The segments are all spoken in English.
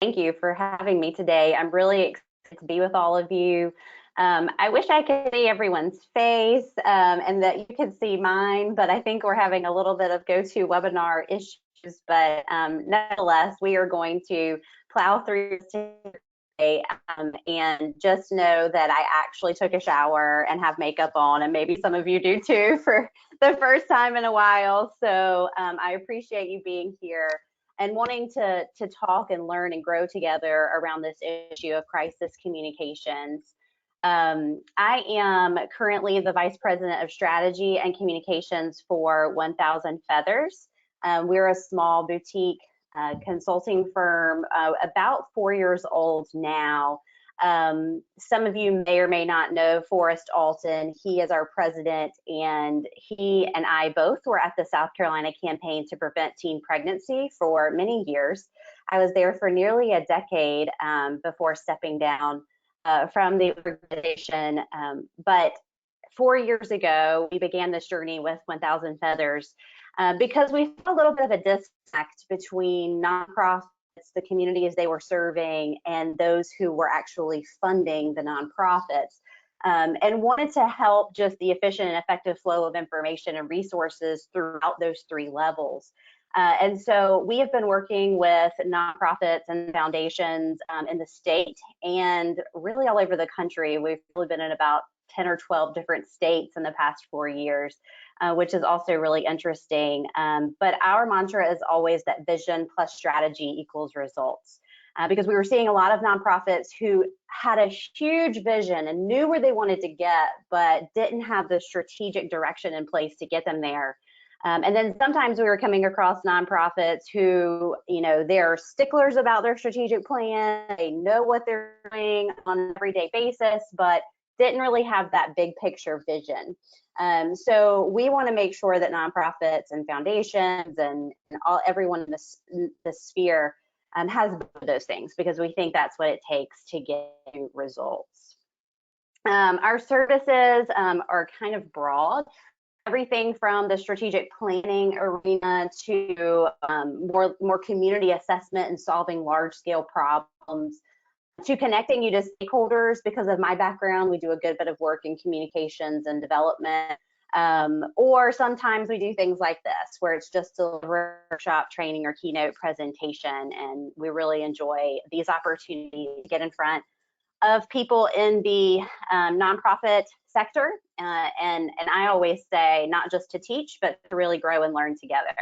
Thank you for having me today. I'm really excited to be with all of you. I wish I could see everyone's face and that you could see mine, but I think we're having a little bit of GoToWebinar issues. But nevertheless, we are going to plow through today and just know that I actually took a shower and have makeup on, and maybe some of you do too for the first time in a while. So I appreciate you being here and wanting to talk and learn and grow together around this issue of crisis communications. I am currently the Vice President of Strategy and Communications for 1000 Feathers. We're a small boutique consulting firm, about 4 years old now. Some of you may or may not know Forrest Alton. He is our president, and he and I both were at the South Carolina campaign to prevent teen pregnancy for many years. I was there for nearly a decade before stepping down from the organization. But 4 years ago, we began this journey with 1000 Feathers because we saw a little bit of a disconnect between nonprofits, the communities they were serving, and those who were actually funding the nonprofits, and wanted to help just the efficient and effective flow of information and resources throughout those three levels. And so we have been working with nonprofits and foundations in the state and really all over the country. We've really been in about 10 or 12 different states in the past 4 years, which is also really interesting. But our mantra is always that vision plus strategy equals results. Because we were seeing a lot of nonprofits who had a huge vision and knew where they wanted to get, but didn't have the strategic direction in place to get them there. And then sometimes we were coming across nonprofits who, they're sticklers about their strategic plan. They know what they're doing on an everyday basis, but didn't really have that big picture vision. So we want to make sure that nonprofits and foundations and everyone in the sphere has those things, because we think that's what it takes to get results. Our services are kind of broad. Everything from the strategic planning arena to more community assessment and solving large scale problems, to connecting you to stakeholders. Because of my background, we do a good bit of work in communications and development. Or sometimes we do things like this, where it's just a workshop, training, or keynote presentation. And we really enjoy these opportunities to get in front of people in the nonprofit sector. And I always say, not just to teach, but to really grow and learn together.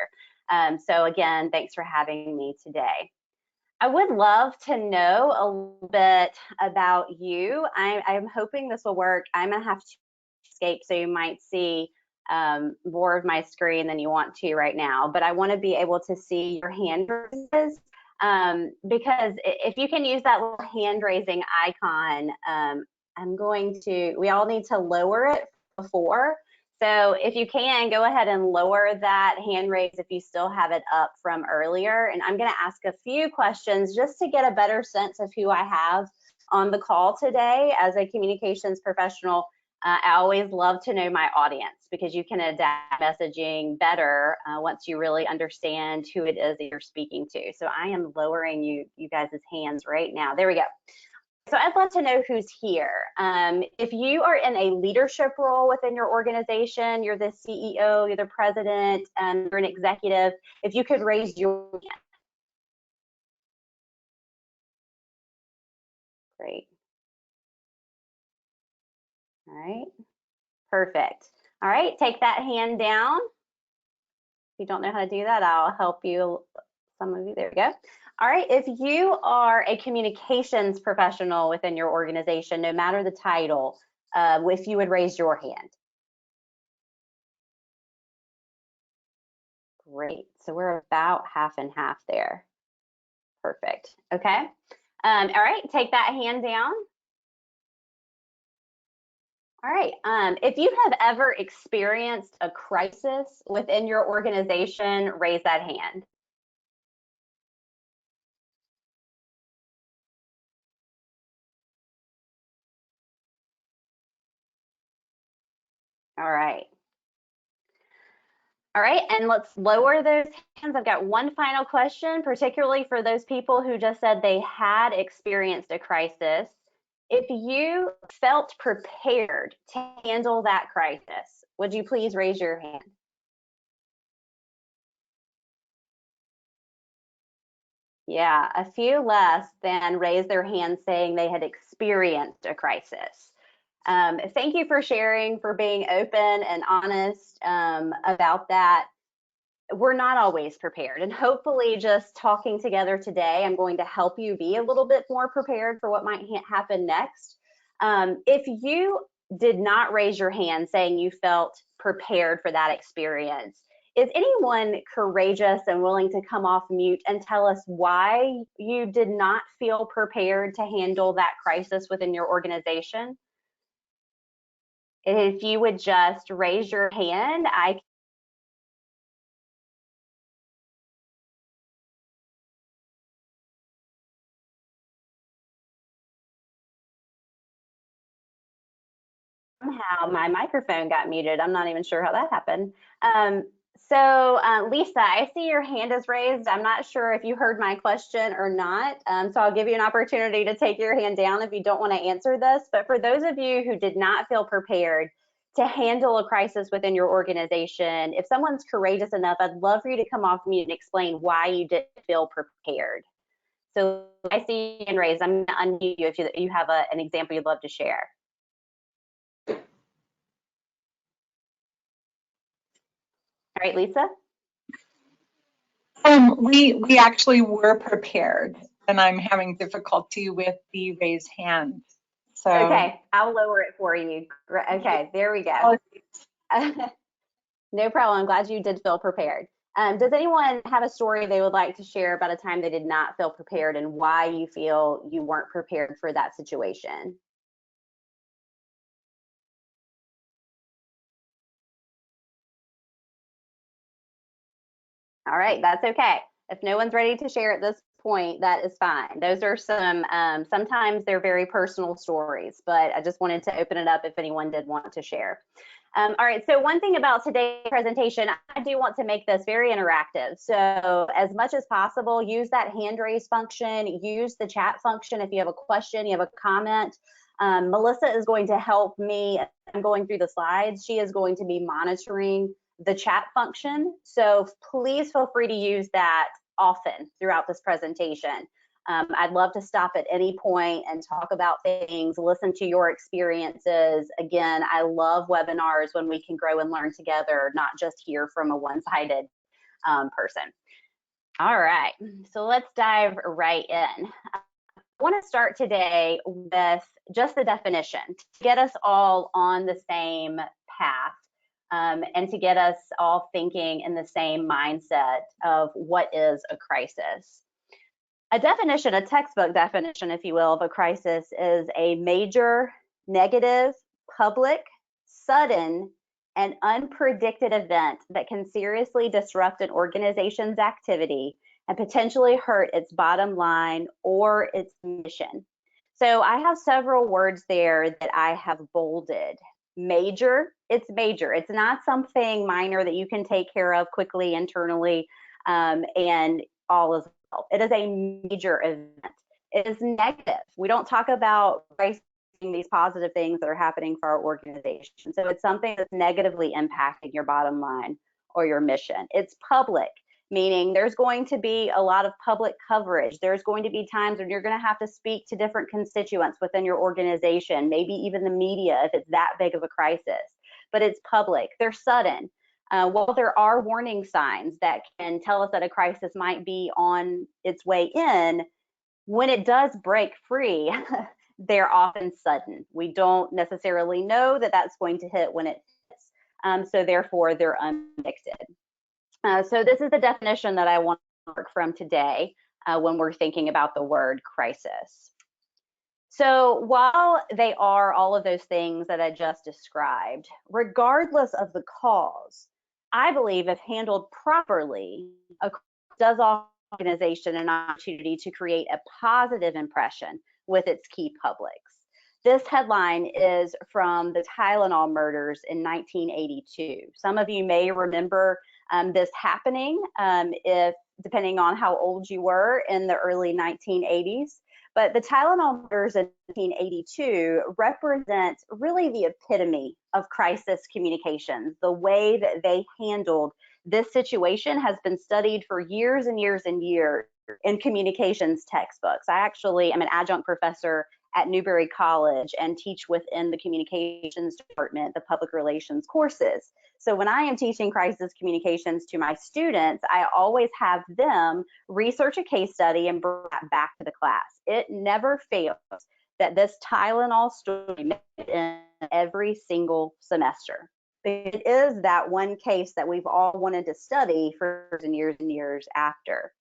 So again, thanks for having me today. I would love to know a little bit about you. I'm hoping this will work. I'm gonna have to escape, so you might see more of my screen than you want to right now, but I wanna be able to see your hand raises. Because if you can use that little hand raising icon, we all need to lower it before. So if you can, go ahead and lower that hand raise if you still have it up from earlier. And I'm gonna ask a few questions just to get a better sense of who I have on the call today. As a communications professional, I always love to know my audience, because you can adapt messaging better once you really understand who it is that you're speaking to. So I am lowering you guys' hands right now. There we go. So I'd love to know who's here. If you are in a leadership role within your organization, you're the CEO, you're the president, you're an executive, if you could raise your hand. Great. All right, perfect. All right, take that hand down. If you don't know how to do that, I'll help you. Some of you, there we go. All right, if you are a communications professional within your organization, no matter the title, if you would raise your hand. Great, so we're about half and half there. Perfect, okay. All right, take that hand down. All right, if you have ever experienced a crisis within your organization, raise that hand. All right. All right, and let's lower those hands. I've got one final question, particularly for those people who just said they had experienced a crisis. If you felt prepared to handle that crisis, would you please raise your hand? Yeah, a few less than raised their hand saying they had experienced a crisis. Thank you for sharing, for being open and honest about that. We're not always prepared. And hopefully, just talking together today, I'm going to help you be a little bit more prepared for what might happen next. If you did not raise your hand saying you felt prepared for that experience, is anyone courageous and willing to come off mute and tell us why you did not feel prepared to handle that crisis within your organization? If you would just raise your hand, I somehow my microphone got muted. I'm not even sure how that happened. Lisa, I see your hand is raised. I'm not sure if you heard my question or not. So I'll give you an opportunity to take your hand down if you don't want to answer this. But for those of you who did not feel prepared to handle a crisis within your organization, if someone's courageous enough, I'd love for you to come off mute and explain why you didn't feel prepared. So I see your hand raised. I'm going to unmute you if you have an example you'd love to share. All right, Lisa? We actually were prepared, and I'm having difficulty with the raise hand. So okay, I'll lower it for you. Okay, there we go. No problem. I'm glad you did feel prepared. Does anyone have a story they would like to share about a time they did not feel prepared and why you feel you weren't prepared for that situation? All right, that's okay. If no one's ready to share at this point, that is fine. Those are sometimes they're very personal stories, but I just wanted to open it up if anyone did want to share. All right, so one thing about today's presentation, I do want to make this very interactive. So as much as possible, use that hand raise function, use the chat function if you have a question, you have a comment. Melissa is going to help me. I'm going through the slides. She is going to be monitoring the chat function. So please feel free to use that often throughout this presentation. I'd love to stop at any point and talk about things, listen to your experiences. Again, I love webinars when we can grow and learn together, not just hear from a one-sided person. All right, so let's dive right in. I want to start today with just the definition to get us all on the same path. And to get us all thinking in the same mindset of what is a crisis. A definition, a textbook definition, if you will, of a crisis is a major, negative, public, sudden, and unpredicted event that can seriously disrupt an organization's activity and potentially hurt its bottom line or its mission. So I have several words there that I have bolded. Major, it's major. It's not something minor that you can take care of quickly internally and all is well. It is a major event. It is negative. We don't talk about these positive things that are happening for our organization. So it's something that's negatively impacting your bottom line or your mission. It's public, meaning there's going to be a lot of public coverage. There's going to be times when you're going to have to speak to different constituents within your organization, maybe even the media if it's that big of a crisis. But it's public. They're sudden. While there are warning signs that can tell us that a crisis might be on its way in, when it does break free, they're often sudden. We don't necessarily know that that's going to hit when it hits. So therefore, they're unpredicted. So this is the definition that I want to work from today when we're thinking about the word crisis. So while they are all of those things that I just described, regardless of the cause, I believe if handled properly, a does offer organization an opportunity to create a positive impression with its key publics. This headline is from the Tylenol Murders in 1982. Some of you may remember this happening, if depending on how old you were in the early 1980s. But the Tylenol murders in 1982 represent really the epitome of crisis communications. The way that they handled this situation has been studied for years and years and years in communications textbooks. I actually am an adjunct professor at Newberry College and teach within the communications department, the public relations courses. So when I am teaching crisis communications to my students, I always have them research a case study and bring that back to the class. It never fails that this Tylenol story made it in every single semester. It is that one case that we've all wanted to study for years and years after.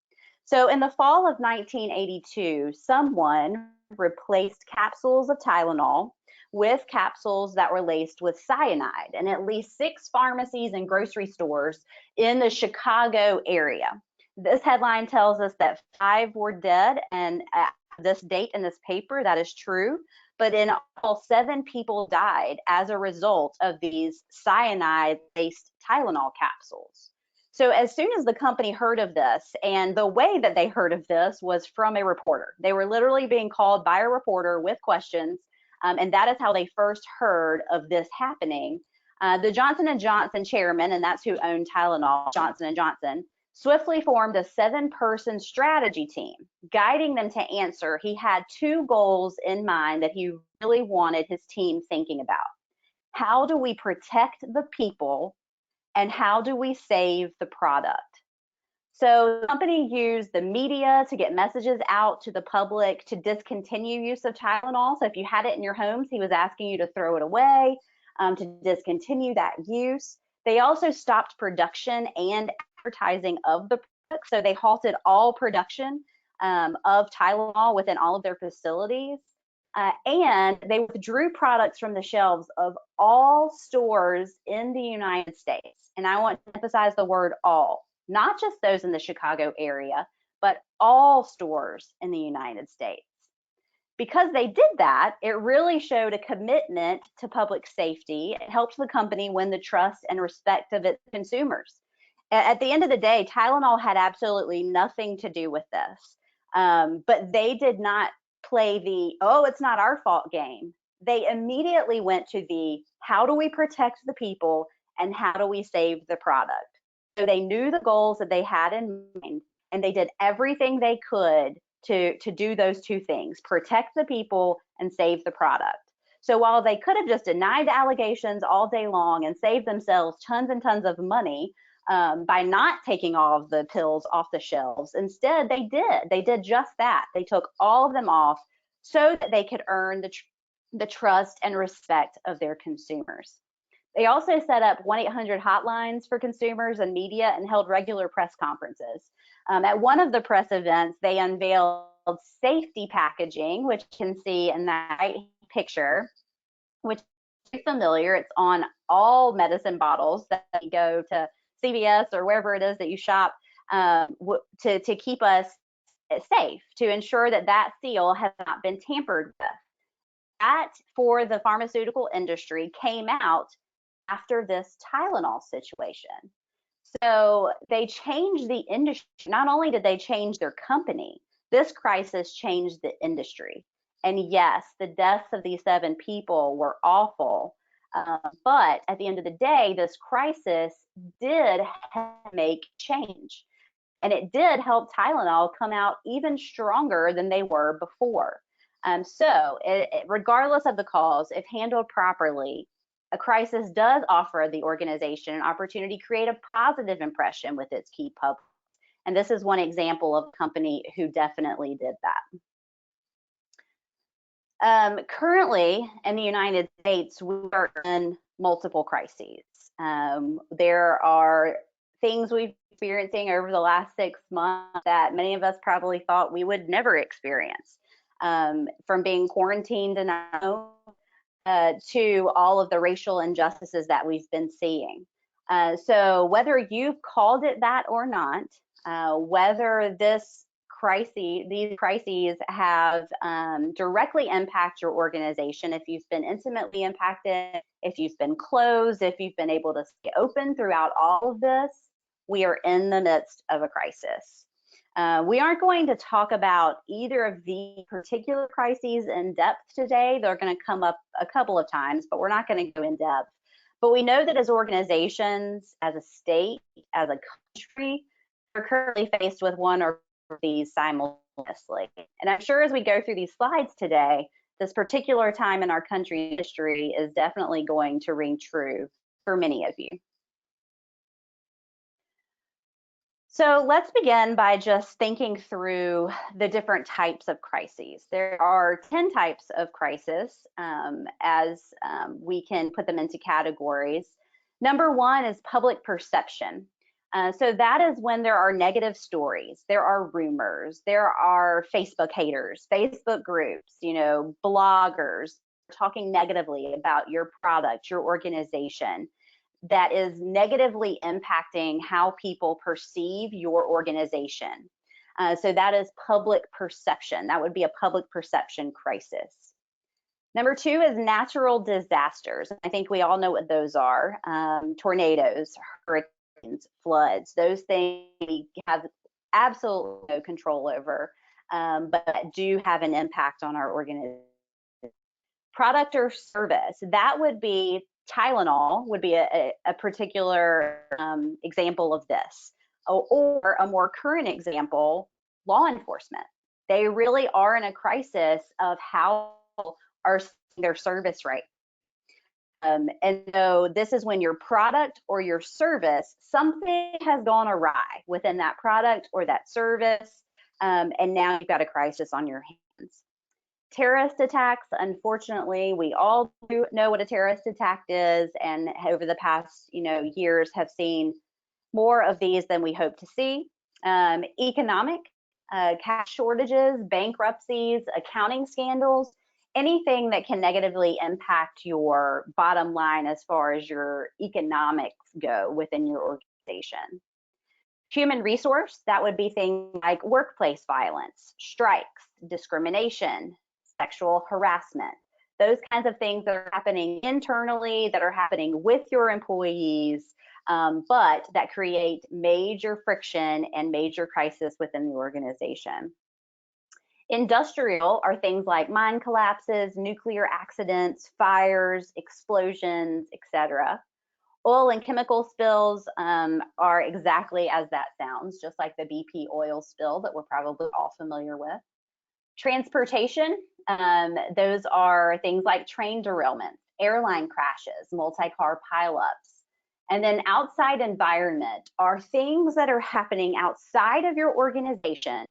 So in the fall of 1982, someone replaced capsules of Tylenol with capsules that were laced with cyanide in at least 6 pharmacies and grocery stores in the Chicago area. This headline tells us that 5 were dead, and at this date in this paper, that is true. But in all, 7 people died as a result of these cyanide-laced Tylenol capsules. So as soon as the company heard of this, and the way that they heard of this was from a reporter. They were literally being called by a reporter with questions, and that is how they first heard of this happening. The Johnson & Johnson chairman, and that's who owned Tylenol, Johnson & Johnson, swiftly formed a 7-person strategy team, guiding them to answer. He had 2 goals in mind that he really wanted his team thinking about. How do we protect the people, and how do we save the product? So the company used the media to get messages out to the public to discontinue use of Tylenol. So if you had it in your homes, he was asking you to throw it away, to discontinue that use. They also stopped production and advertising of the product. So they halted all production of Tylenol within all of their facilities. And they withdrew products from the shelves of all stores in the United States. And I want to emphasize the word all, not just those in the Chicago area, but all stores in the United States. Because they did that, it really showed a commitment to public safety. It helped the company win the trust and respect of its consumers. At the end of the day, Tylenol had absolutely nothing to do with this. But they did not play the, oh, it's not our fault game. They immediately went to the, how do we protect the people and how do we save the product? So they knew the goals that they had in mind, and they did everything they could to do those 2 things, protect the people and save the product. So while they could have just denied the allegations all day long and saved themselves tons and tons of money by not taking all of the pills off the shelves, instead they did just that. They took all of them off so that they could earn the trust and respect of their consumers. They also set up 1-800 hotlines for consumers and media and held regular press conferences. At one of the press events, they unveiled safety packaging, which you can see in that right picture, which is familiar. It's on all medicine bottles that you go to CVS or wherever it is that you shop to keep us safe, to ensure that that seal has not been tampered with. That, for the pharmaceutical industry, came out after this Tylenol situation. So they changed the industry. Not only did they change their company, this crisis changed the industry. And yes, the deaths of these 7 people were awful. But at the end of the day, this crisis did make change. And it did help Tylenol come out even stronger than they were before. Regardless of the cause, if handled properly, a crisis does offer the organization an opportunity to create a positive impression with its key public. And this is one example of a company who definitely did that. Currently, in the United States, we are in multiple crises. There are things we've been experiencing over the last 6 months that many of us probably thought we would never experience, from being quarantined in our home to all of the racial injustices that we've been seeing. So whether you've called it that or not, whether these crises have directly impacted your organization, if you've been intimately impacted, if you've been closed, if you've been able to stay open throughout all of this, we are in the midst of a crisis. We aren't going to talk about either of the particular crises in depth today. They're going to come up a couple of times, but we're not going to go in depth. But we know that as organizations, as a state, as a country, we're currently faced with one or these simultaneously. And I'm sure as we go through these slides today, this particular time in our country's history is definitely going to ring true for many of you. So let's begin by just thinking through the different types of crises. There are 10 types of crisis as we can put them into categories. Number one is public perception. So that is when there are negative stories, there are rumors, there are Facebook haters, Facebook groups, bloggers talking negatively about your product, your organization, that is negatively impacting how people perceive your organization. So that is public perception. That would be a public perception crisis. Number two is natural disasters. I think we all know what those are. Tornadoes, hurricanes, floods, those things we have absolutely no control over, but do have an impact on our organization. Product or service, that would be Tylenol would be a particular example of this. Or a more current example, law enforcement. They really are in a crisis of how are their service right. And so this is when your product or your service, something has gone awry within that product or that service, and now you've got a crisis on your hands. Terrorist attacks, unfortunately, we all do know what a terrorist attack is, and over the past years have seen more of these than we hope to see. Economic, cash shortages, bankruptcies, accounting scandals, anything that can negatively impact your bottom line as far as your economics go within your organization. Human resource, that would be things like workplace violence, strikes, discrimination, sexual harassment, those kinds of things that are happening internally, that are happening with your employees, but that create major friction and major crisis within the organization. Industrial are things like mine collapses, nuclear accidents, fires, explosions, etc. Oil and chemical spills are exactly as that sounds, just like the BP oil spill that we're probably all familiar with. Transportation, those are things like train derailments, airline crashes, multi-car pileups. And then outside environment are things that are happening outside of your organization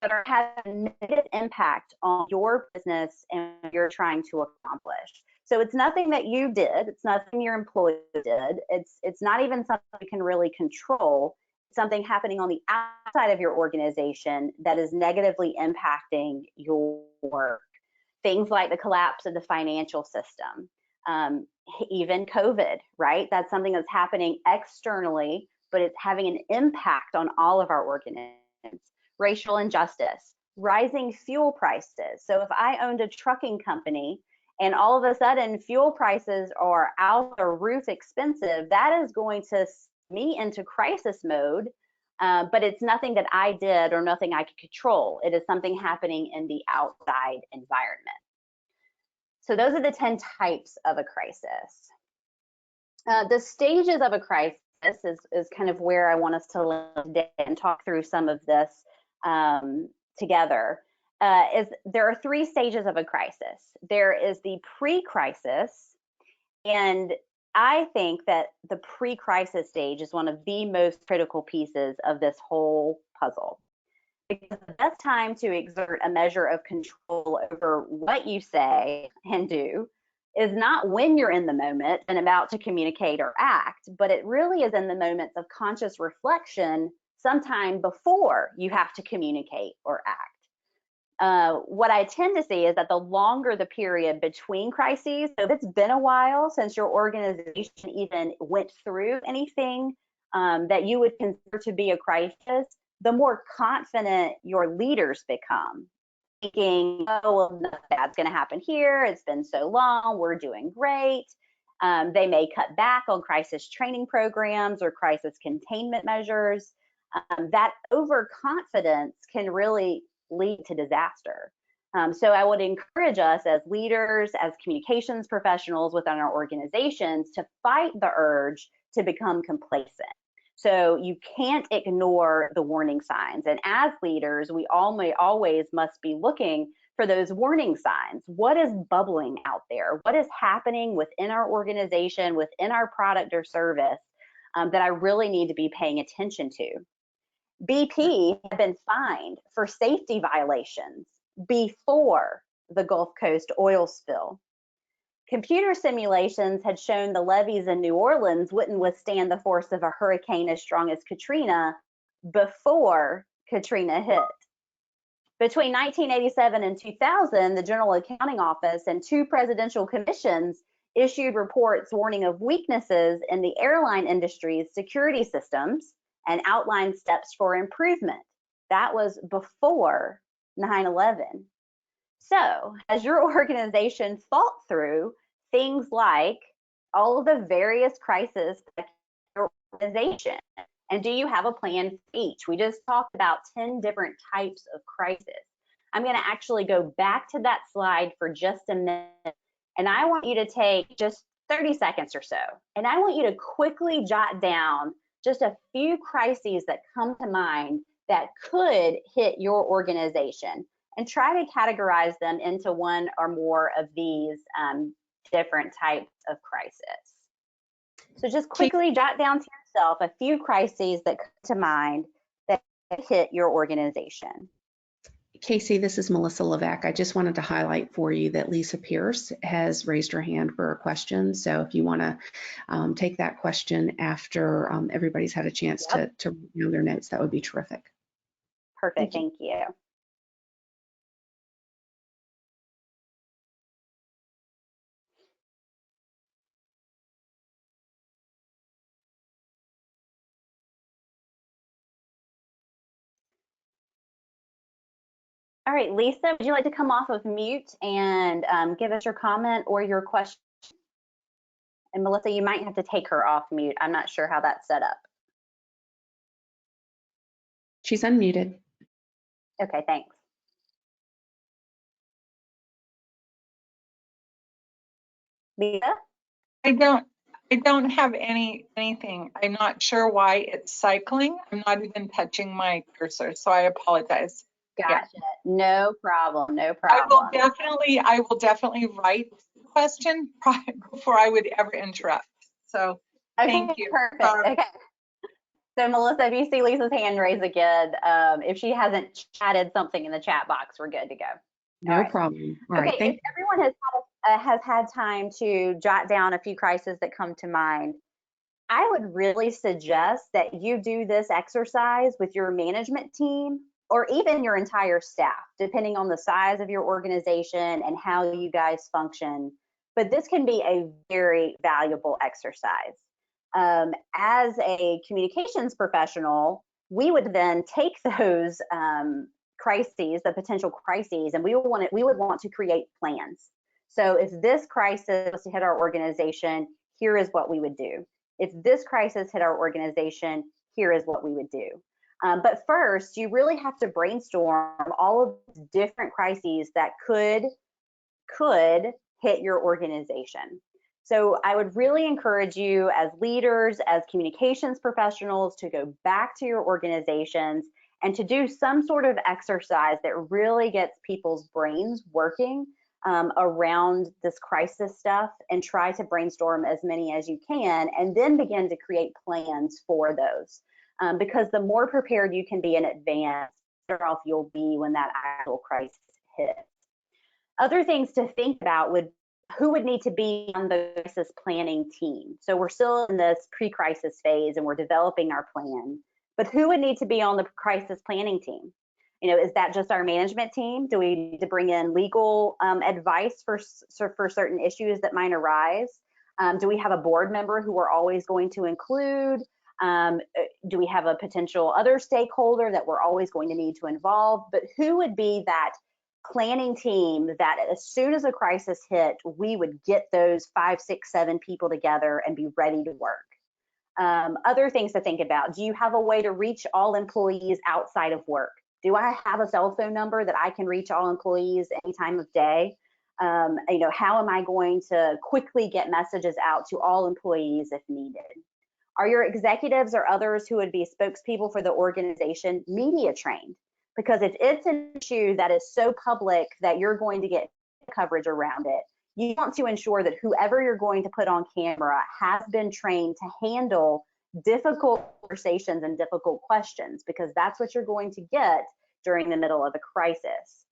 that are having a negative impact on your business and what you're trying to accomplish. So it's nothing that you did, it's nothing your employee did, it's not even something you can really control. It's something happening on the outside of your organization that is negatively impacting your work. Things like the collapse of the financial system, even COVID, right? That's something that's happening externally, but it's having an impact on all of our organizations. Racial injustice, rising fuel prices. So if I owned a trucking company and all of a sudden fuel prices are out the roof expensive, that is going to send me into crisis mode, but it's nothing that I did or nothing I could control. It is something happening in the outside environment. So those are the 10 types of a crisis. The stages of a crisis is kind of where I want us to live today and talk through some of this together. There are 3 stages of a crisis. There is the pre-crisis, and I think that the pre-crisis stage is one of the most critical pieces of this whole puzzle. Because the best time to exert a measure of control over what you say and do is not when you're in the moment and about to communicate or act, but it really is in the moments of conscious reflection sometime before you have to communicate or act. What I tend to see is that the longer the period between crises, so if it's been a while since your organization even went through anything that you would consider to be a crisis, the more confident your leaders become, thinking, oh, well, nothing bad's going to happen here. It's been so long. We're doing great. They may cut back on crisis training programs or crisis containment measures. That overconfidence can really lead to disaster. So I would encourage us as leaders, as communications professionals within our organizations, to fight the urge to become complacent. So you can't ignore the warning signs. And as leaders, we always must be looking for those warning signs. What is bubbling out there? What is happening within our organization, within our product or service that I really need to be paying attention to? BP had been fined for safety violations before the Gulf Coast oil spill. Computer simulations had shown the levees in New Orleans wouldn't withstand the force of a hurricane as strong as Katrina before Katrina hit. Between 1987 and 2000, the General Accounting Office and 2 presidential commissions issued reports warning of weaknesses in the airline industry's security systems and outlined steps for improvement. That was before 9/11. So, has your organization thought through things like all of the various crises in your organization? And do you have a plan for each? We just talked about 10 different types of crisis. I'm going to actually go back to that slide for just a minute, and I want you to take just 30 seconds or so, and I want you to quickly jot down just a few crises that come to mind that could hit your organization, and try to categorize them into one or more of these different types of crisis. So just quickly jot down to yourself a few crises that come to mind that hit your organization. Cayci, this is Melissa Levac. I just wanted to highlight for you that Lisa Pierce has raised her hand for a question. So if you want to take that question after everybody's had a chance to review their notes, that would be terrific. Perfect, thank you. All right, Lisa, would you like to come off of mute and give us your comment or your question? And Melissa, you might have to take her off mute. I'm not sure how that's set up. She's unmuted. Okay, thanks. Lisa? I don't have anything. I'm not sure why it's cycling. I'm not even touching my cursor, so I apologize. Gotcha. Yeah. No problem. No problem. I will definitely write the question before I would ever interrupt. So thank you. Perfect. Okay. So Melissa, if you see Lisa's hand raised again, if she hasn't chatted something in the chat box, we're good to go. No problem. All right. Okay. If everyone has had time to jot down a few crises that come to mind, I would really suggest that you do this exercise with your management team or even your entire staff, depending on the size of your organization and how you guys function. But this can be a very valuable exercise. As a communications professional, we would then take those crises, the potential crises, and we would want to create plans. So if this crisis was to hit our organization, here is what we would do. If this crisis hit our organization, here is what we would do. But first, you really have to brainstorm all of the different crises that could hit your organization. So I would really encourage you as leaders, as communications professionals, to go back to your organizations and to do some sort of exercise that really gets people's brains working around this crisis stuff, and try to brainstorm as many as you can, and then begin to create plans for those. Because the more prepared you can be in advance, the better off you'll be when that actual crisis hits. Other things to think about who would need to be on the crisis planning team. So we're still in this pre-crisis phase and we're developing our plan, but who would need to be on the crisis planning team? You know, is that just our management team? Do we need to bring in legal advice for certain issues that might arise? Do we have a board member who we're always going to include? Do we have a potential other stakeholder that we're always going to need to involve? But who would be that planning team that as soon as a crisis hit, we would get those 5, 6, 7 people together and be ready to work. Other things to think about. Do you have a way to reach all employees outside of work? Do I have a cell phone number that I can reach all employees any time of day? How am I going to quickly get messages out to all employees if needed? Are your executives or others who would be spokespeople for the organization media trained? Because if it's an issue that is so public that you're going to get coverage around it, you want to ensure that whoever you're going to put on camera has been trained to handle difficult conversations and difficult questions, because that's what you're going to get during the middle of a crisis.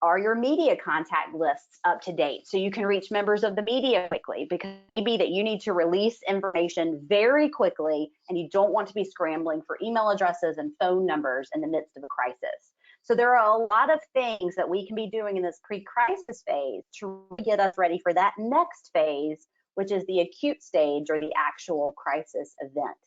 Are your media contact lists up to date so you can reach members of the media quickly? Because it may be that you need to release information very quickly and you don't want to be scrambling for email addresses and phone numbers in the midst of a crisis. So there are a lot of things that we can be doing in this pre-crisis phase to get us ready for that next phase, which is the acute stage or the actual crisis event.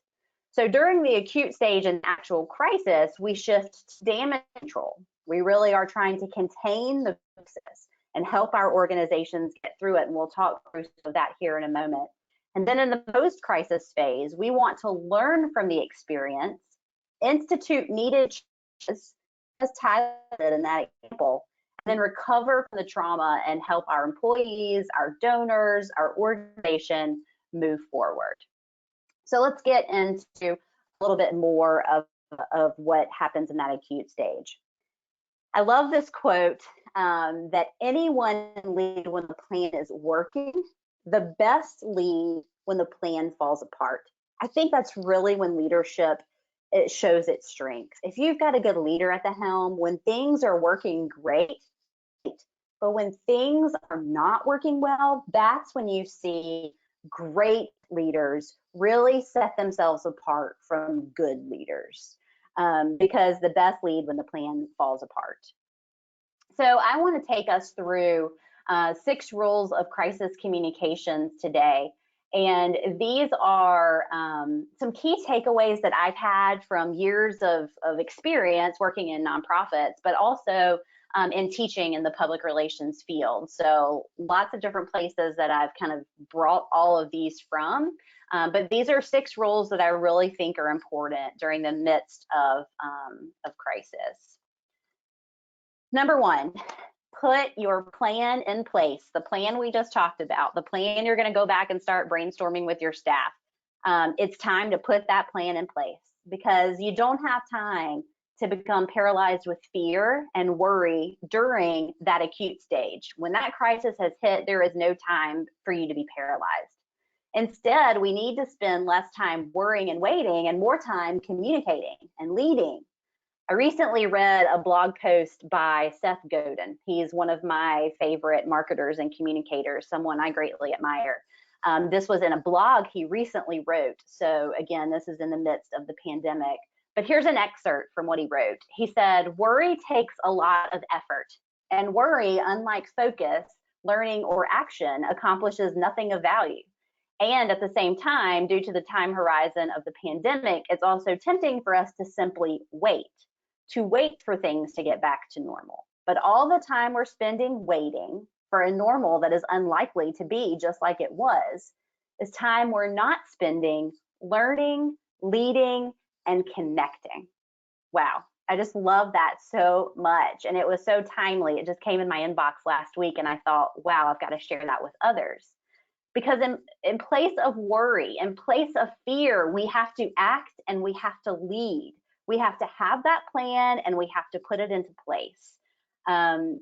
So during the acute stage and actual crisis, we shift to damage control. We really are trying to contain the crisis and help our organizations get through it. And we'll talk through that here in a moment. And then in the post-crisis phase, we want to learn from the experience, institute needed changes, as Tyler did in that example, and then recover from the trauma and help our employees, our donors, our organization move forward. So let's get into a little bit more of what happens in that acute stage. I love this quote that anyone can lead when the plan is working, the best lead when the plan falls apart. I think that's really when leadership, it shows its strength. If you've got a good leader at the helm, when things are working great, but when things are not working well, that's when you see great leaders really set themselves apart from good leaders, because the best lead when the plan falls apart. So I want to take us through 6 rules of crisis communications today. And these are some key takeaways that I've had from years of experience working in nonprofits, but also in teaching in the public relations field. So lots of different places that I've kind of brought all of these from. But these are 6 rules that I really think are important during the midst of crisis. Number 1, put your plan in place. The plan we just talked about, the plan you're going to go back and start brainstorming with your staff. It's time to put that plan in place, because you don't have time to become paralyzed with fear and worry during that acute stage. When that crisis has hit, there is no time for you to be paralyzed. Instead, we need to spend less time worrying and waiting and more time communicating and leading. I recently read a blog post by Seth Godin. He's one of my favorite marketers and communicators, someone I greatly admire. This was in a blog he recently wrote. So again, this is in the midst of the pandemic. But here's an excerpt from what he wrote. He said, "Worry takes a lot of effort, and worry, unlike focus, learning, or action, accomplishes nothing of value. And at the same time, due to the time horizon of the pandemic, it's also tempting for us to simply wait for things to get back to normal. But all the time we're spending waiting for a normal that is unlikely to be just like it was is time we're not spending learning, leading, and connecting." Wow, I just love that so much. And it was so timely. It just came in my inbox last week and I thought, wow, I've got to share that with others. Because in place of worry, in place of fear, we have to act and we have to lead. We have to have that plan and we have to put it into place.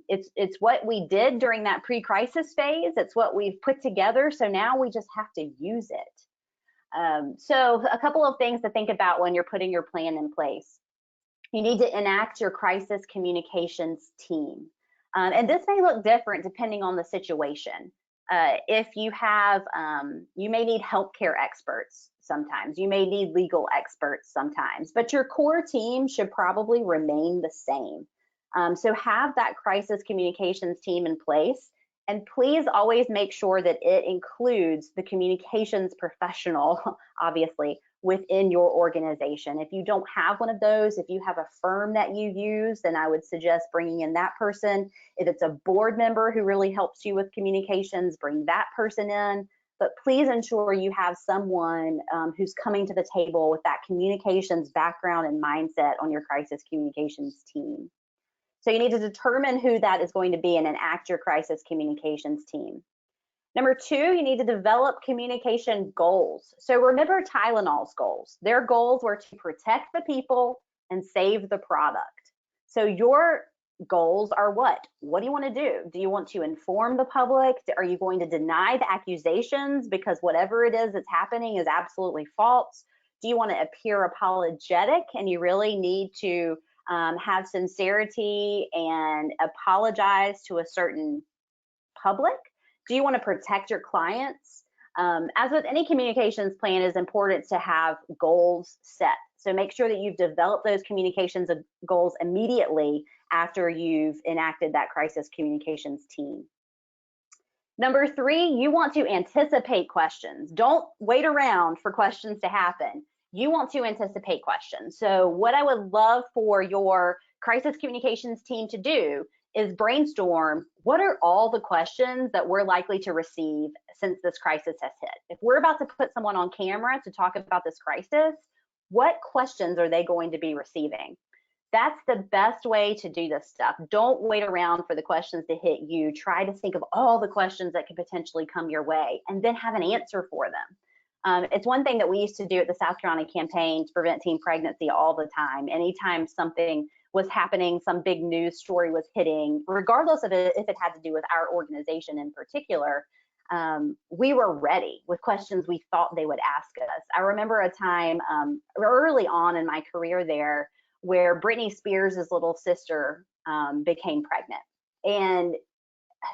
It's what we did during that pre-crisis phase. It's what we've put together. So now we just have to use it. So a couple of things to think about when you're putting your plan in place. You need to enact your crisis communications team. And this may look different depending on the situation. If you have, you may need healthcare experts sometimes, you may need legal experts sometimes, but your core team should probably remain the same. So have that crisis communications team in place, and please always make sure that it includes the communications professional, obviously, within your organization. If you don't have one of those, if you have a firm that you use, then I would suggest bringing in that person. If it's a board member who really helps you with communications, bring that person in. But please ensure you have someone who's coming to the table with that communications background and mindset on your crisis communications team. So you need to determine who that is going to be and enact your crisis communications team. Number two, you need to develop communication goals. So remember Tylenol's goals. Their goals were to protect the people and save the product. So your goals are what? What do you want to do? Do you want to inform the public? Are you going to deny the accusations because whatever it is that's happening is absolutely false? Do you want to appear apologetic and you really need to have sincerity and apologize to a certain public? Do you want to protect your clients? As with any communications plan, it's important to have goals set. So make sure that you've developed those communications goals immediately after you've enacted that crisis communications team. Number three, you want to anticipate questions. Don't wait around for questions to happen. You want to anticipate questions. So what I would love for your crisis communications team to do is brainstorm what are all the questions that we're likely to receive since this crisis has hit. If we're about to put someone on camera to talk about this crisis, what questions are they going to be receiving? That's the best way to do this stuff. Don't wait around for the questions to hit you. Try to think of all the questions that could potentially come your way and then have an answer for them. It's one thing that we used to do at the South Carolina campaign to prevent teen pregnancy all the time. Anytime something was happening, some big news story was hitting, regardless of it, if it had to do with our organization in particular, we were ready with questions we thought they would ask us. I remember a time early on in my career there where Britney Spears' little sister became pregnant. And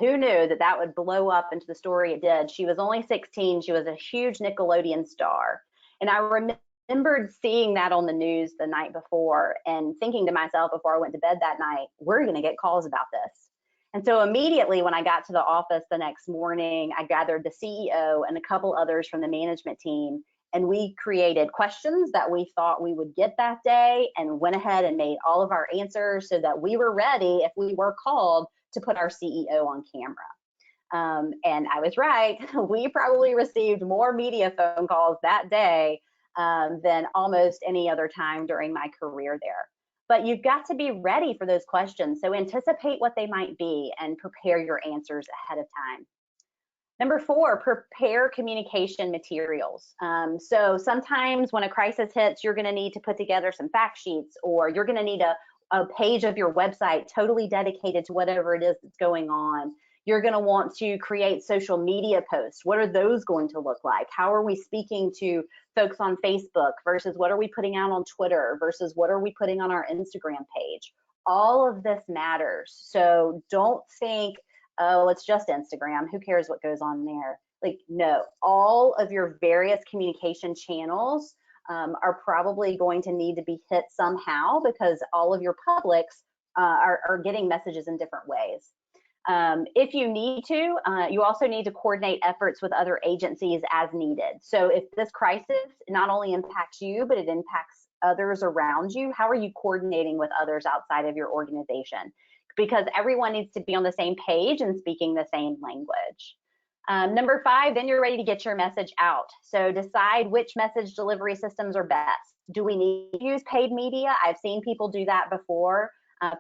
who knew that that would blow up into the story it did? She was only 16. She was a huge Nickelodeon star. And I remembered seeing that on the news the night before and thinking to myself before I went to bed that night, we're going to get calls about this. And so immediately when I got to the office the next morning, I gathered the CEO and a couple others from the management team, and we created questions that we thought we would get that day and went ahead and made all of our answers so that we were ready if we were called to put our CEO on camera. And I was right. We probably received more media phone calls that day than almost any other time during my career there. But you've got to be ready for those questions. So anticipate what they might be and prepare your answers ahead of time. Number four, prepare communication materials. So sometimes when a crisis hits, you're going to need to put together some fact sheets, or you're going to need a page of your website totally dedicated to whatever it is that's going on. You're going to want to create social media posts. What are those going to look like? How are we speaking to folks on Facebook versus what are we putting out on Twitter versus what are we putting on our Instagram page? All of this matters. So don't think, oh, it's just Instagram. Who cares what goes on there? Like, no, all of your various communication channels are probably going to need to be hit somehow because all of your publics are getting messages in different ways. If you need to, you also need to coordinate efforts with other agencies as needed. So if this crisis not only impacts you, but it impacts others around you, how are you coordinating with others outside of your organization? Because everyone needs to be on the same page and speaking the same language. Number five, then you're ready to get your message out. So decide which message delivery systems are best. Do we need to use paid media? I've seen people do that before.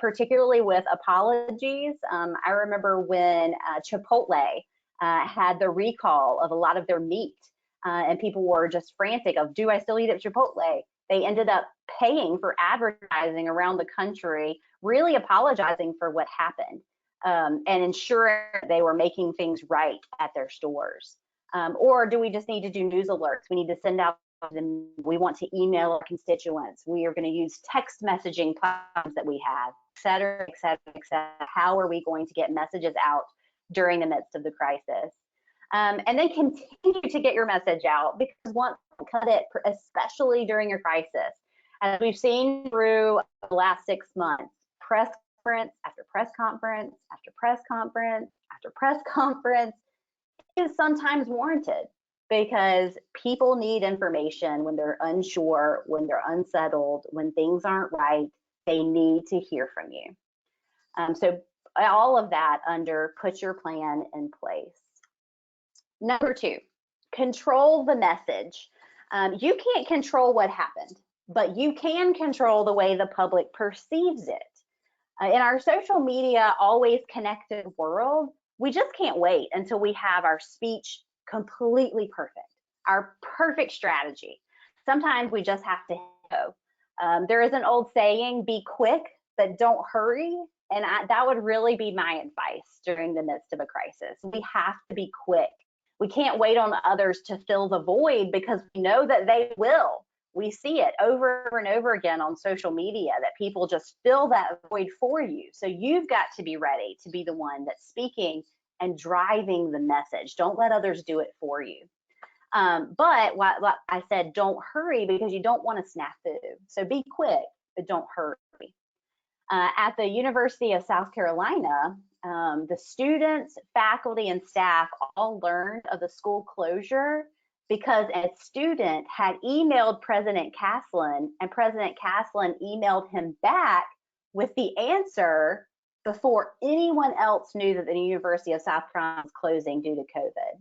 Particularly with apologies. I remember when Chipotle had the recall of a lot of their meat and people were just frantic of, do I still eat at Chipotle? They ended up paying for advertising around the country, really apologizing for what happened and ensuring they were making things right at their stores. Or do we just need to do news alerts? We need to send out them. We want to email our constituents. We are going to use text messaging platforms that we have, et cetera, et cetera, et cetera. How are we going to get messages out during the midst of the crisis? And then continue to get your message out, because once you cut it, especially during a crisis, as we've seen through the last 6 months, press conference after press conference after press conference after press conference is sometimes warranted. because people need information when they're unsure, when they're unsettled, when things aren't right. They need to hear from you. So all of that under put your plan in place. Number 2, control the message. You can't control what happened, but you can control the way the public perceives it. In our social media, always connected world, we just can't wait until we have our speech completely perfect, our perfect strategy. Sometimes we just have to go. There is an old saying, be quick, but don't hurry. And that would really be my advice during the midst of a crisis. We have to be quick. We can't wait on others to fill the void because we know that they will. We see it over and over again on social media that people just fill that void for you. So you've got to be ready to be the one that's speaking and driving the message. Don't let others do it for you. But what I said, don't hurry because you don't want to snafu. So be quick, but don't hurry. At the University of South Carolina, the students, faculty, and staff all learned of the school closure because a student had emailed President Caslin, and President Caslin emailed him back with the answer before anyone else knew that the University of South Carolina was closing due to COVID.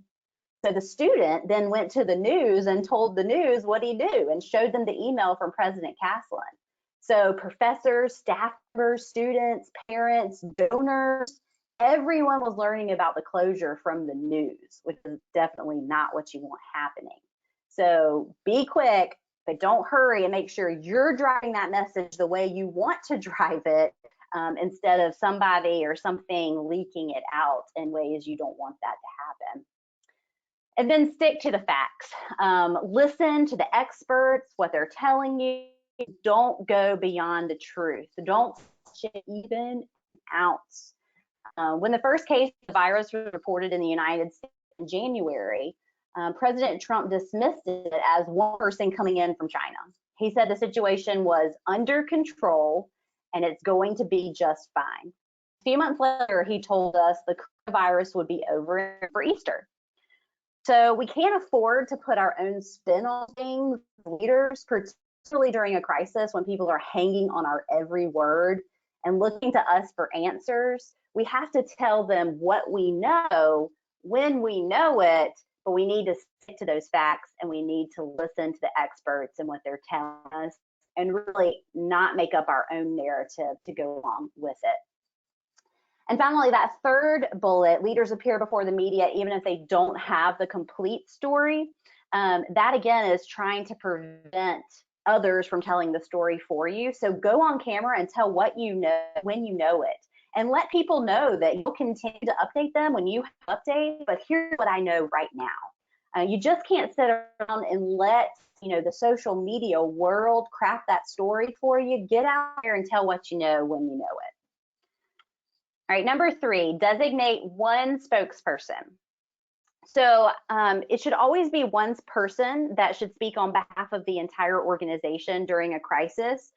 So the student then went to the news and told the news what he knew and showed them the email from President Caslin. So professors, staff members, students, parents, donors, everyone was learning about the closure from the news, which is definitely not what you want happening. So be quick, but don't hurry, and make sure you're driving that message the way you want to drive it, instead of somebody or something leaking it out in ways you don't want that to happen. And then stick to the facts. Listen to the experts, what they're telling you. Don't go beyond the truth. Don't even an ounce. When the first case of the virus was reported in the United States in January, President Trump dismissed it as one person coming in from China. He said the situation was under control and it's going to be just fine. A few months later, he told us the coronavirus would be over for Easter. So we can't afford to put our own spin on things. Leaders, particularly during a crisis when people are hanging on our every word and looking to us for answers, we have to tell them what we know when we know it, but we need to stick to those facts and we need to listen to the experts and what they're telling us and really not make up our own narrative to go along with it. And finally, that third bullet, leaders appear before the media even if they don't have the complete story. That again is trying to prevent others from telling the story for you. So go on camera and tell what you know when you know it. And let people know that you'll continue to update them when you have updates, but here's what I know right now. You just can't sit around and let the social media world craft that story for you. Get out there and tell what you know when you know it. All right, number 3, designate one spokesperson. So it should always be one person that should speak on behalf of the entire organization during a crisis.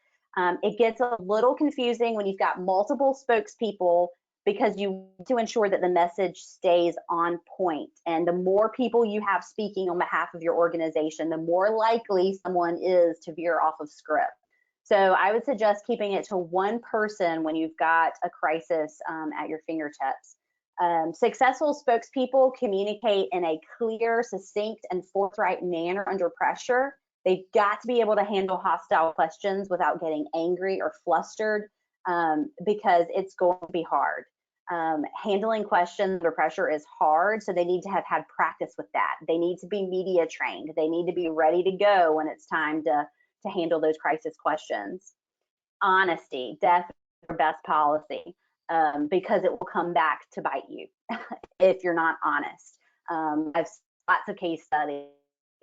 It gets a little confusing when you've got multiple spokespeople because you want to ensure that the message stays on point. And the more people you have speaking on behalf of your organization, the more likely someone is to veer off of script. So I would suggest keeping it to one person when you've got a crisis at your fingertips. Successful spokespeople communicate in a clear, succinct, and forthright manner under pressure. They've got to be able to handle hostile questions without getting angry or flustered because it's going to be hard. Handling questions under pressure is hard, so they need to have had practice with that. They need to be media trained. They need to be ready to go when it's time to handle those crisis questions. Honesty, definitely your best policy, because it will come back to bite you if you're not honest. I've seen lots of case studies.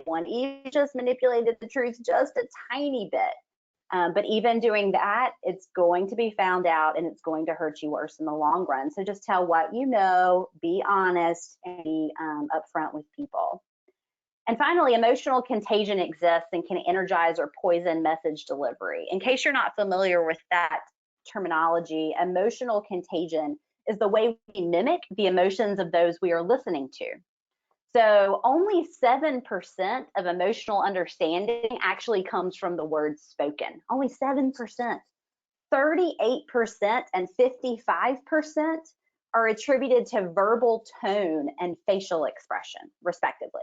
One even just manipulated the truth just a tiny bit. But even doing that, it's going to be found out and it's going to hurt you worse in the long run. So just tell what you know, be honest, and be upfront with people. And finally, emotional contagion exists and can energize or poison message delivery. In case you're not familiar with that terminology, emotional contagion is the way we mimic the emotions of those we are listening to. So only 7% of emotional understanding actually comes from the words spoken. Only 7%. 38% and 55% are attributed to verbal tone and facial expression, respectively.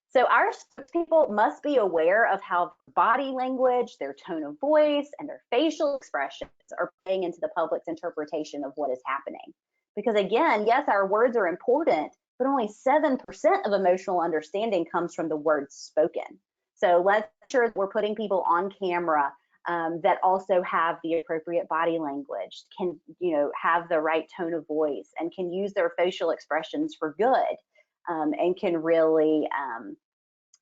So our people must be aware of how body language, their tone of voice, and their facial expressions are playing into the public's interpretation of what is happening. Because again, yes, our words are important, but only 7% of emotional understanding comes from the words spoken. So let's make sure that we're putting people on camera that also have the appropriate body language, can have the right tone of voice, and can use their facial expressions for good, and can really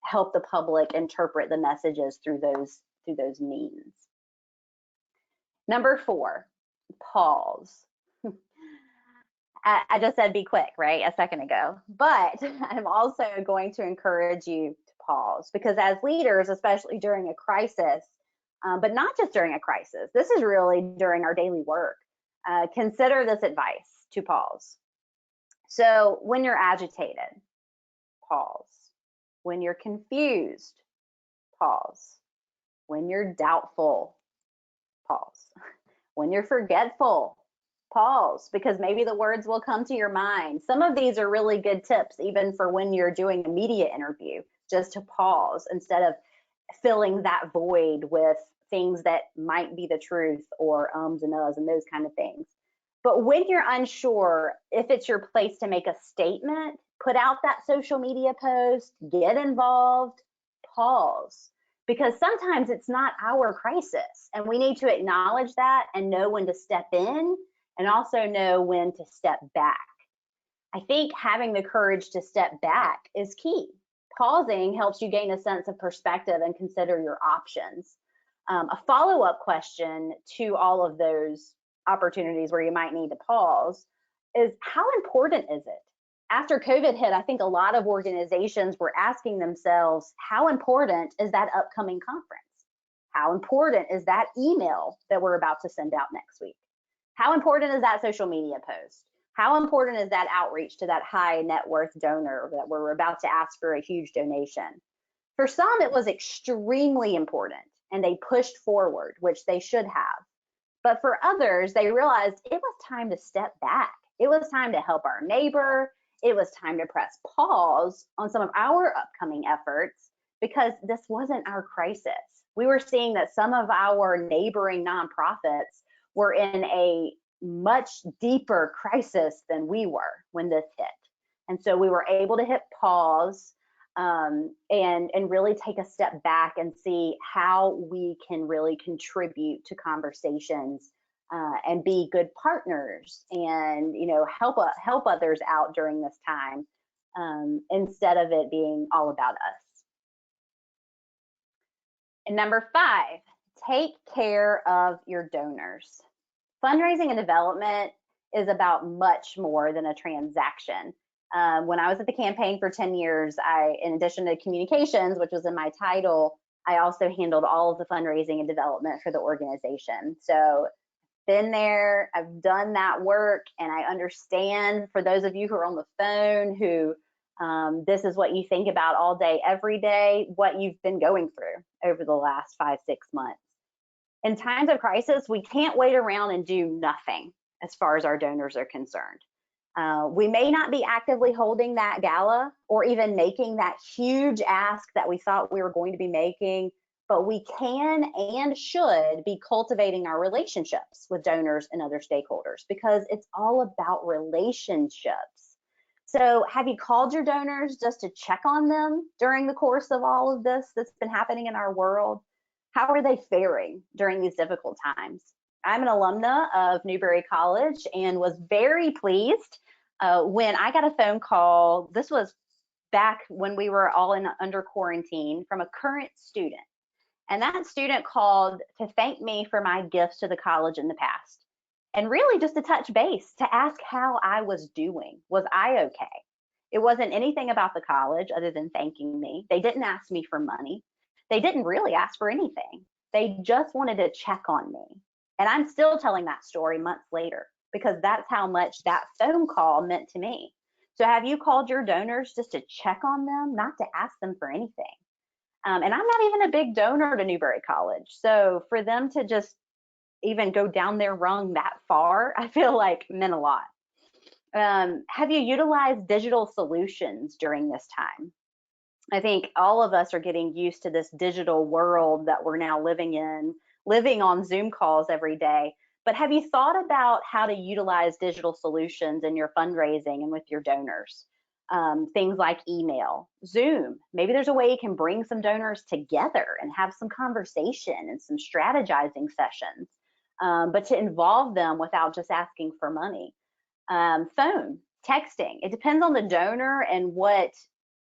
help the public interpret the messages through those means. Number 4, pause. I just said be quick, right, a second ago, but I'm also going to encourage you to pause, because as leaders, especially during a crisis, but not just during a crisis, this is really during our daily work, consider this advice to pause. So when you're agitated, pause. When you're confused, pause. When you're doubtful, pause. When you're forgetful, pause, because maybe the words will come to your mind. Some of these are really good tips, even for when you're doing a media interview, just to pause instead of filling that void with things that might be the truth, or ums and uhs and those kind of things. But when you're unsure if it's your place to make a statement, put out that social media post, get involved, pause. Because sometimes it's not our crisis, and we need to acknowledge that and know when to step in, and also know when to step back. I think having the courage to step back is key. Pausing helps you gain a sense of perspective and consider your options. A follow-up question to all of those opportunities where you might need to pause is, how important is it? After COVID hit, I think a lot of organizations were asking themselves, how important is that upcoming conference? How important is that email that we're about to send out next week? How important is that social media post? How important is that outreach to that high net worth donor that we're about to ask for a huge donation? For some, it was extremely important, and they pushed forward, which they should have. But for others, they realized it was time to step back. It was time to help our neighbor. It was time to press pause on some of our upcoming efforts, because this wasn't our crisis. We were seeing that some of our neighboring nonprofits were in a much deeper crisis than we were when this hit. And so we were able to hit pause and really take a step back and see how we can really contribute to conversations and be good partners, and help others out during this time, instead of it being all about us. And number 5, take care of your donors. Fundraising and development is about much more than a transaction. When I was at the campaign for 10 years, in addition to communications, which was in my title, I also handled all of the fundraising and development for the organization. So been there, I've done that work, and I understand, for those of you who are on the phone, who this is what you think about all day, every day, what you've been going through over the last 5-6 months. In times of crisis, we can't wait around and do nothing as far as our donors are concerned. We may not be actively holding that gala or even making that huge ask that we thought we were going to be making, but we can and should be cultivating our relationships with donors and other stakeholders, because it's all about relationships. So have you called your donors just to check on them during the course of all of this that's been happening in our world? How are they faring during these difficult times? I'm an alumna of Newberry College and was very pleased when I got a phone call. This was back when we were all under quarantine, from a current student. And that student called to thank me for my gifts to the college in the past, and really just to touch base, to ask how I was doing. Was I okay? It wasn't anything about the college other than thanking me. They didn't ask me for money. They didn't really ask for anything. They just wanted to check on me. And I'm still telling that story months later, because that's how much that phone call meant to me. So have you called your donors just to check on them, not to ask them for anything? And I'm not even a big donor to Newberry College. So for them to just even go down their rung that far, I feel like meant a lot. Have you utilized digital solutions during this time? I think all of us are getting used to this digital world that we're now living in, living on Zoom calls every day. But have you thought about how to utilize digital solutions in your fundraising and with your donors? Things like email, Zoom. Maybe there's a way you can bring some donors together and have some conversation and some strategizing sessions, but to involve them without just asking for money. Phone, texting. It depends on the donor and what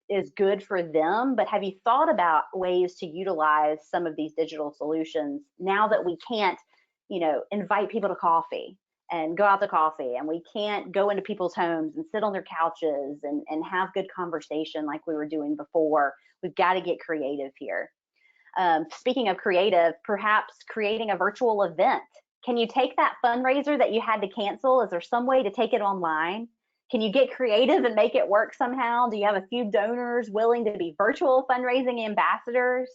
is good for them, but have you thought about ways to utilize some of these digital solutions now that we can't, invite people to coffee and go out to coffee, and we can't go into people's homes and sit on their couches and have good conversation like we were doing before? We've got to get creative here. Speaking of creative, perhaps creating a virtual event. Can you take that fundraiser that you had to cancel? Is there some way to take it online? Can you get creative and make it work somehow? Do you have a few donors willing to be virtual fundraising ambassadors?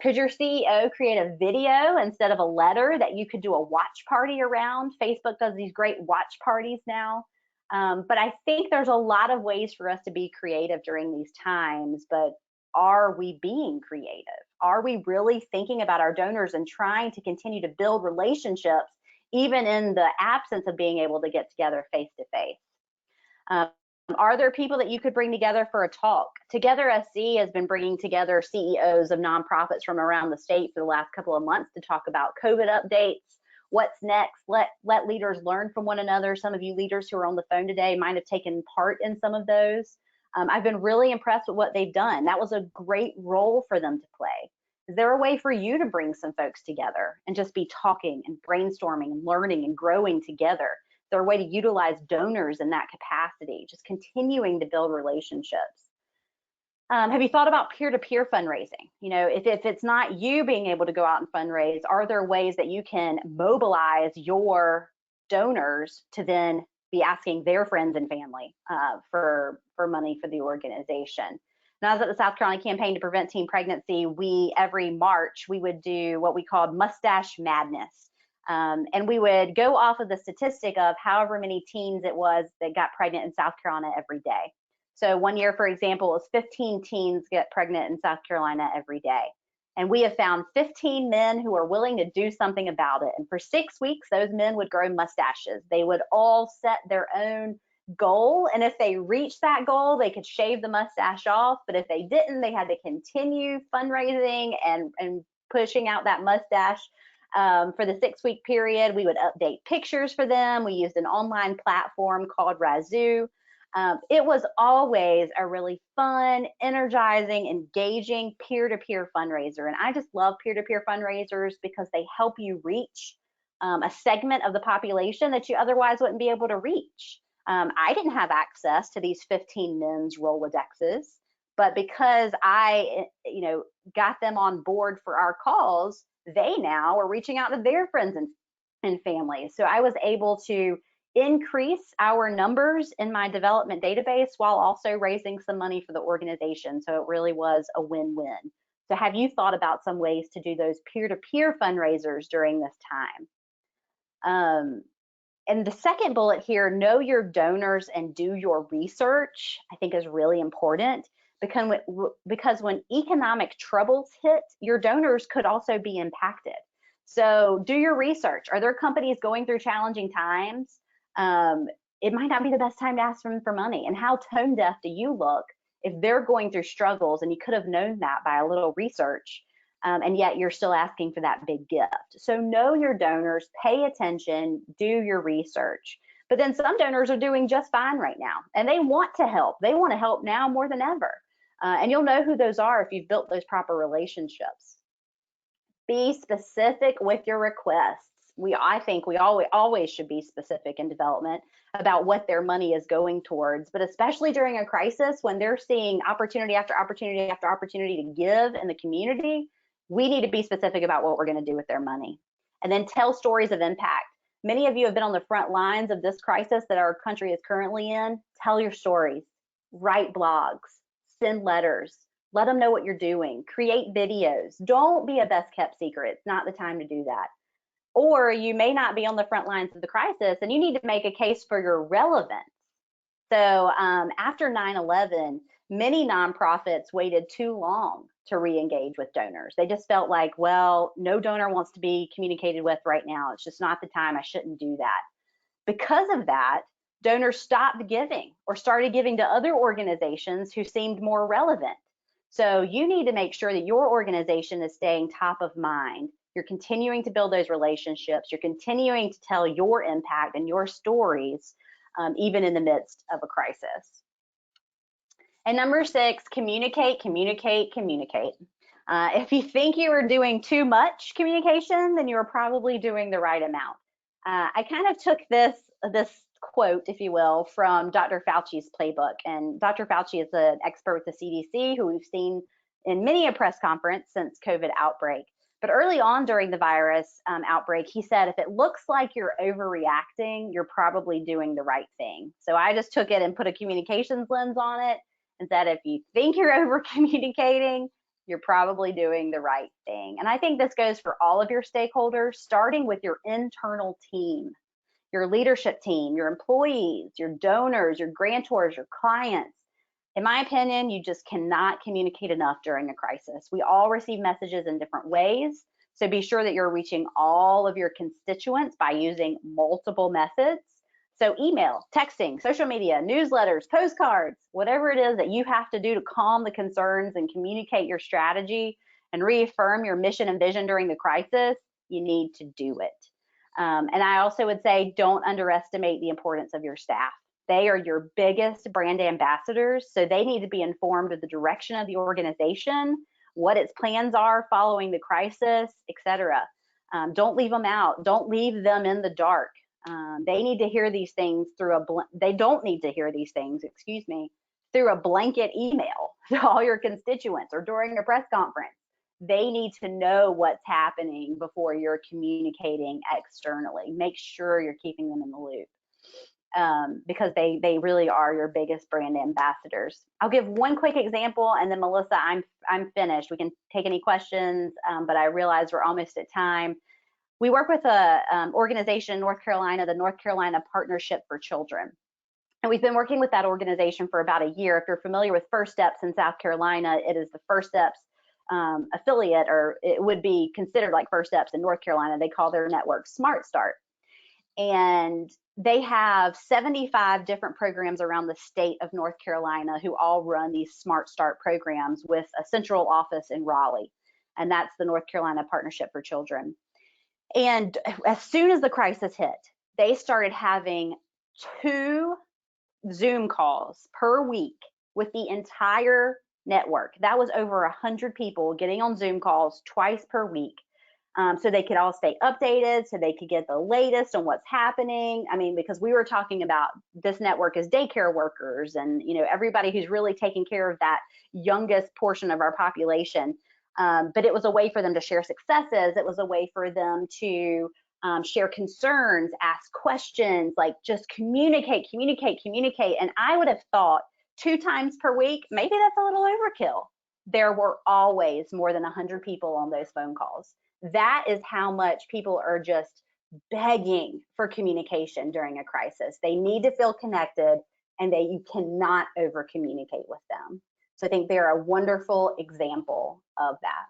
Could your CEO create a video instead of a letter that you could do a watch party around? Facebook does these great watch parties now. But I think there's a lot of ways for us to be creative during these times, but are we being creative? Are we really thinking about our donors and trying to continue to build relationships, even in the absence of being able to get together face to face? Are there people that you could bring together for a talk? Together SC has been bringing together CEOs of nonprofits from around the state for the last couple of months to talk about COVID updates, what's next, let leaders learn from one another. Some of you leaders who are on the phone today might have taken part in some of those. I've been really impressed with what they've done. That was a great role for them to play. Is there a way for you to bring some folks together and just be talking and brainstorming and learning and growing together? Is there a way to utilize donors in that capacity, just continuing to build relationships? Have you thought about peer-to-peer fundraising? If it's not you being able to go out and fundraise, are there ways that you can mobilize your donors to then be asking their friends and family for money for the organization? When I was at the South Carolina Campaign to Prevent Teen Pregnancy, every March we would do what we called Mustache Madness. And we would go off of the statistic of however many teens it was that got pregnant in South Carolina every day. So one year, for example, it was 15 teens get pregnant in South Carolina every day. And we have found 15 men who are willing to do something about it. And for 6 weeks, those men would grow mustaches. They would all set their own goal. And if they reached that goal, they could shave the mustache off. But if they didn't, they had to continue fundraising and pushing out that mustache. For the 6-week period, we would update pictures for them. We used an online platform called Razoo. It was always a really fun, energizing, engaging peer-to-peer fundraiser. And I just love peer-to-peer fundraisers because they help you reach a segment of the population that you otherwise wouldn't be able to reach. I didn't have access to these 15 men's Rolodexes, but because I, got them on board for our calls, they now are reaching out to their friends and family. So I was able to increase our numbers in my development database while also raising some money for the organization. So it really was a win-win. So have you thought about some ways to do those peer-to-peer fundraisers during this time? And the second bullet here, know your donors and do your research, I think is really important, because when economic troubles hit, your donors could also be impacted. So do your research. Are there companies going through challenging times? It might not be the best time to ask them for money. And how tone deaf do you look if they're going through struggles and you could have known that by a little research, and yet you're still asking for that big gift? So know your donors, pay attention, do your research. But then some donors are doing just fine right now, and they want to help. They want to help now more than ever. And you'll know who those are if you've built those proper relationships. Be specific with your requests. I think we always should be specific in development about what their money is going towards, but especially during a crisis when they're seeing opportunity after opportunity after opportunity to give in the community, we need to be specific about what we're going to do with their money. And then tell stories of impact. Many of you have been on the front lines of this crisis that our country is currently in. Tell your stories, write blogs, send letters, let them know what you're doing, create videos. Don't be a best kept secret. It's not the time to do that. Or you may not be on the front lines of the crisis and you need to make a case for your relevance. So after 9/11, many nonprofits waited too long to re-engage with donors. They just felt like, well, no donor wants to be communicated with right now. It's just not the time. I shouldn't do that. Because of that, donors stopped giving or started giving to other organizations who seemed more relevant. So you need to make sure that your organization is staying top of mind. You're continuing to build those relationships. You're continuing to tell your impact and your stories, even in the midst of a crisis. And number 6, communicate, communicate, communicate. If you think you are doing too much communication, then you are probably doing the right amount. I kind of took this quote, if you will, from Dr. Fauci's playbook. And Dr. Fauci is an expert with the CDC who we've seen in many a press conference since COVID outbreak. But early on during the virus outbreak, he said, if it looks like you're overreacting, you're probably doing the right thing. So I just took it and put a communications lens on it and said, if you think you're over communicating, you're probably doing the right thing. And I think this goes for all of your stakeholders, starting with your internal team, your leadership team, your employees, your donors, your grantors, your clients. In my opinion, you just cannot communicate enough during a crisis. We all receive messages in different ways. So be sure that you're reaching all of your constituents by using multiple methods. So email, texting, social media, newsletters, postcards, whatever it is that you have to do to calm the concerns and communicate your strategy and reaffirm your mission and vision during the crisis, you need to do it. And I also would say, don't underestimate the importance of your staff. They are your biggest brand ambassadors, so they need to be informed of the direction of the organization, what its plans are following the crisis, etc. Don't leave them out. Don't leave them in the dark. They need to hear these things through they don't need to hear these things, through a blanket email to all your constituents or during a press conference. They need to know what's happening before you're communicating externally. Make sure you're keeping them in the loop. Because they really are your biggest brand ambassadors. I'll give one quick example, and then Melissa, I'm finished. We can take any questions, but I realize we're almost at time. We work with a organization in North Carolina, the North Carolina Partnership for Children. And we've been working with that organization for about a year. If you're familiar with First Steps in South Carolina, it is the First Steps affiliate, or it would be considered like First Steps in North Carolina. They call their network Smart Start. And they have 75 different programs around the state of North Carolina who all run these Smart Start programs with a central office in Raleigh. And that's the North Carolina Partnership for Children. And as soon as the crisis hit, they started having 2 Zoom calls per week with the entire network. That was over 100 people getting on Zoom calls twice per week. So they could all stay updated, so they could get the latest on what's happening. I mean, because we were talking about this network as daycare workers and, everybody who's really taking care of that youngest portion of our population. But it was a way for them to share successes. It was a way for them to share concerns, ask questions, like just communicate. And I would have thought 2 times per week, maybe that's a little overkill. There were always more than 100 people on those phone calls. That is how much people are just begging for communication during a crisis. They need to feel connected, and you cannot over communicate with them. So I think they're a wonderful example of that.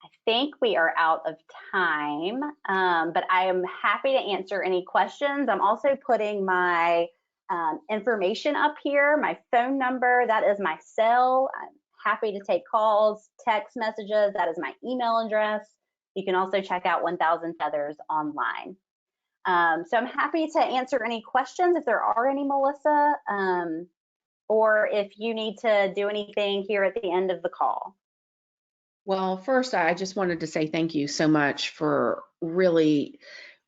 I think we are out of time, but I am happy to answer any questions. I'm also putting my information up here, my phone number, that is my cell. I'm happy to take calls, text messages, that is my email address. You can also check out 1000 Feathers online. So I'm happy to answer any questions if there are any, Melissa, or if you need to do anything here at the end of the call. Well, first, I just wanted to say thank you so much for really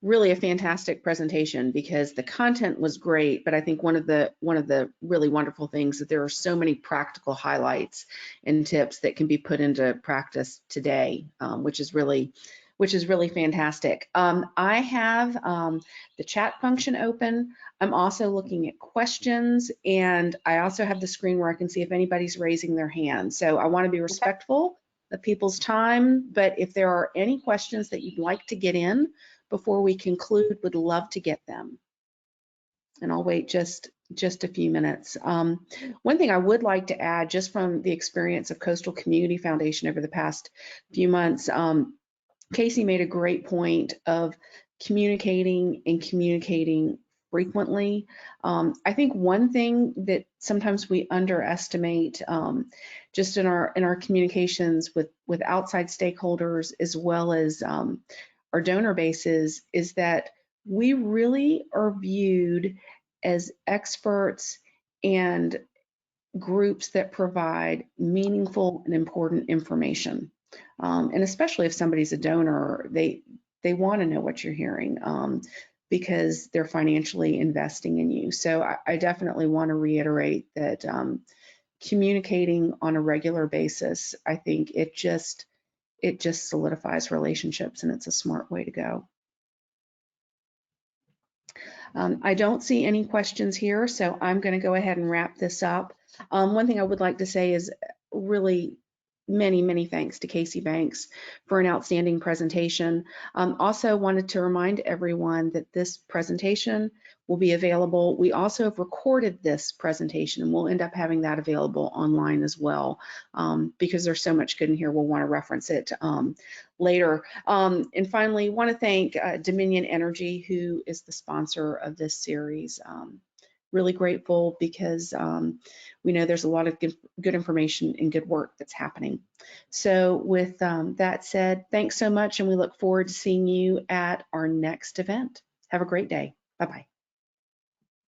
a fantastic presentation, because the content was great, but I think one of the really wonderful things that there are so many practical highlights and tips that can be put into practice today, which is really which is really fantastic. I have the chat function open. I'm also looking at questions, and I also have the screen where I can see if anybody's raising their hand. So I want to be respectful of people's time, but if there are any questions that you'd like to get in before we conclude, would love to get them. And I'll wait just a few minutes. One thing I would like to add, just from the experience of Coastal Community Foundation over the past few months, Cayci made a great point of communicating frequently. I think one thing that sometimes we underestimate, just in our communications with outside stakeholders as well as our donor bases, is that we really are viewed as experts and groups that provide meaningful and important information. And especially if somebody's a donor, they want to know what you're hearing because they're financially investing in you. So I definitely want to reiterate that communicating on a regular basis, I think it just solidifies relationships, and it's a smart way to go. I don't see any questions here, so I'm going to go ahead and wrap this up. One thing I would like to say is really many thanks to Cayci Banks for an outstanding presentation. Also wanted to remind everyone that this presentation will be available. We also have recorded this presentation, and we'll end up having that available online as well, because there's so much good in here. We'll want to reference it later. And finally, want to thank Dominion Energy, who is the sponsor of this series. Really grateful because we know there's a lot of good information and good work that's happening. So with that said, thanks so much, and we look forward to seeing you at our next event. Have a great day. Bye-bye.